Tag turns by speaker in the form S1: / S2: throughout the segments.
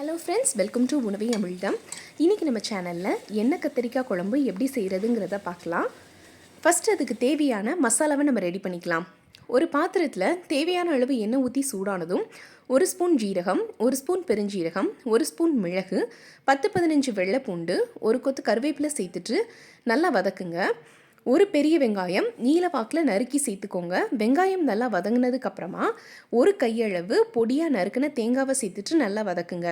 S1: Hello friends, welcome to உணவை அமிழ்தம். இன்றைக்கி நம்ம சேனலில் எண்ணெய் கத்திரிக்காய் குழம்பு எப்படி செய்கிறதுங்கிறத பார்க்கலாம். ஃபஸ்ட் அதுக்கு தேவையான மசாலாவை நம்ம ரெடி பண்ணிக்கலாம். ஒரு பாத்திரத்தில் தேவையான அளவு எண்ணெய் ஊற்றி சூடானதும் 1 ஸ்பூன் ஜீரகம், 1 ஸ்பூன் பெருஞ்சீரகம், 1 ஸ்பூன் மிளகு, 10-15 வெள்ளைப்பூண்டு, 1 கொத்து கருவேப்பிலை சேர்த்துட்டு நல்லா வதக்குங்க. ஒரு பெரிய வெங்காயம் நீல வாக்கில் நறுக்கி சேர்த்துக்கோங்க. வெங்காயம் நல்லா வதங்கினதுக்கப்புறமா ஒரு கையளவு பொடியாக நறுக்கின தேங்காவை சேர்த்துட்டு நல்லா வதக்குங்க.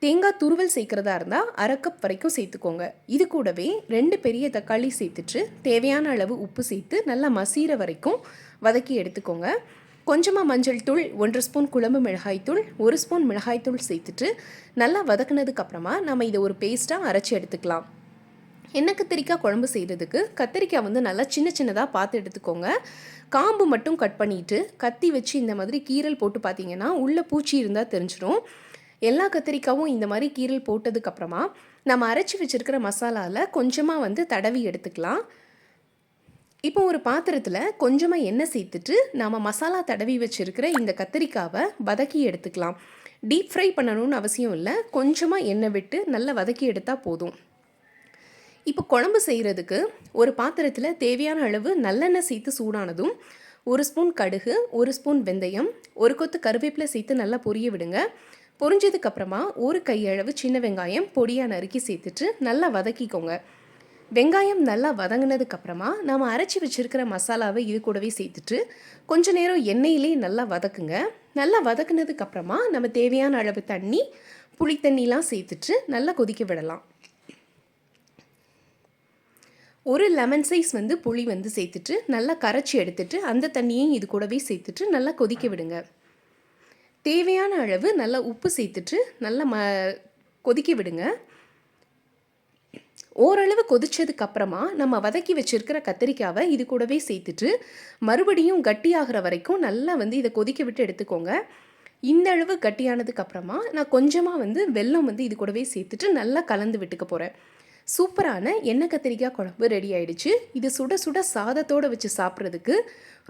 S1: தேங்காய் துருவல் சேர்க்குறதா இருந்தால் 1/2 கப் வரைக்கும் சேர்த்துக்கோங்க. இது கூடவே 2 பெரிய தக்காளி சேர்த்துட்டு தேவையான அளவு உப்பு சேர்த்து நல்லா மசீர வரைக்கும் வதக்கி எடுத்துக்கோங்க. கொஞ்சமாக மஞ்சள் தூள், 1 ஸ்பூன் குழம்பு மிளகாய்த்தூள், 1 ஸ்பூன் மிளகாய்த்தூள் சேர்த்துட்டு நல்லா வதக்குனதுக்கப்புறமா நம்ம இதை ஒரு பேஸ்ட்டாக அரைச்சி எடுத்துக்கலாம். எண்ணெய் கத்திரிக்காய் குழம்பு செய்கிறதுக்கு கத்திரிக்காய் நல்லா சின்ன சின்னதாக பார்த்து எடுத்துக்கோங்க. காம்பு மட்டும் கட் பண்ணிவிட்டு கத்தி வச்சு இந்த மாதிரி கீரல் போட்டு பார்த்தீங்கன்னா உள்ளே பூச்சி இருந்தால் தெரிஞ்சிடும். எல்லா கத்திரிக்காயும் இந்த மாதிரி கீரல் போட்டதுக்கப்புறமா நம்ம அரைச்சி வச்சுருக்கிற மசாலாவில் கொஞ்சமாக தடவி எடுத்துக்கலாம். இப்போ ஒரு பாத்திரத்தில் கொஞ்சமாக எண்ணெய் சேர்த்துட்டு நம்ம மசாலா தடவி வச்சுருக்கிற இந்த கத்திரிக்காவை வதக்கி எடுத்துக்கலாம். டீப் ஃப்ரை பண்ணணும்னு அவசியம் இல்லை, கொஞ்சமாக எண்ணெய் விட்டு நல்லா வதக்கி எடுத்தால் போதும். இப்போ குழம்பு செய்கிறதுக்கு ஒரு பாத்திரத்தில் தேவையான அளவு நல்லெண்ணெய் சேர்த்து சூடானதும் 1 ஸ்பூன் கடுகு, 1 ஸ்பூன் வெந்தயம், 1 கொத்து கருவேப்பிலை சேர்த்து நல்லா பொரிய விடுங்க. பொரிஞ்சதுக்கப்புறமா ஒரு கையளவு சின்ன வெங்காயம் பொடியாக நறுக்கி சேர்த்துட்டு நல்லா வதக்கிக்கோங்க. வெங்காயம் நல்லா வதங்கினதுக்கப்புறமா நம்ம அரைச்சி வச்சுருக்கிற மசாலாவை இது கூடவே சேர்த்துட்டு கொஞ்ச நேரம் எண்ணெயிலே நல்லா வதக்குங்க. நல்லா வதக்குனதுக்கப்புறமா நம்ம தேவையான அளவு தண்ணி, புளி தண்ணிலாம் சேர்த்துட்டு நல்லா கொதிக்க விடலாம். ஒரு லெமன் சைஸ் புளி சேர்த்துட்டு நல்லா கரைச்சி எடுத்துட்டு அந்த தண்ணியையும் இது கூடவே சேர்த்துட்டு நல்லா கொதிக்க விடுங்க. தேவையான அளவு நல்லா உப்பு சேர்த்துட்டு நல்லா கொதிக்க விடுங்க. ஓரளவு கொதிச்சதுக்கப்புறமா நம்ம வதக்கி வச்சுருக்கிற கத்திரிக்காவை இது கூடவே சேர்த்துட்டு மறுபடியும் கட்டியாகிற வரைக்கும் நல்லா இதை கொதிக்க விட்டு எடுத்துக்கோங்க. இந்த அளவு கட்டியானதுக்கப்புறமா நான் கொஞ்சமாக வெல்லம் இது கூடவே சேர்த்துட்டு நல்லா கலந்து விட்டுக்க போகிறேன். சூப்பரான எண்ணெய் கத்திரிக்காய் குழம்பு ரெடி ஆயிடுச்சு. இது சுட சுட சாதத்தோடு வச்சு சாப்பிட்றதுக்கு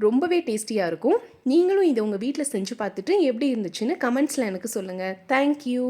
S1: ரொம்பவே டேஸ்டியாக இருக்கும். நீங்களும் இதை உங்கள் வீட்டில் செஞ்சு பார்த்துட்டு எப்படி இருந்துச்சுன்னு கமெண்ட்ஸில் எனக்கு சொல்லுங்கள். தேங்க்யூ.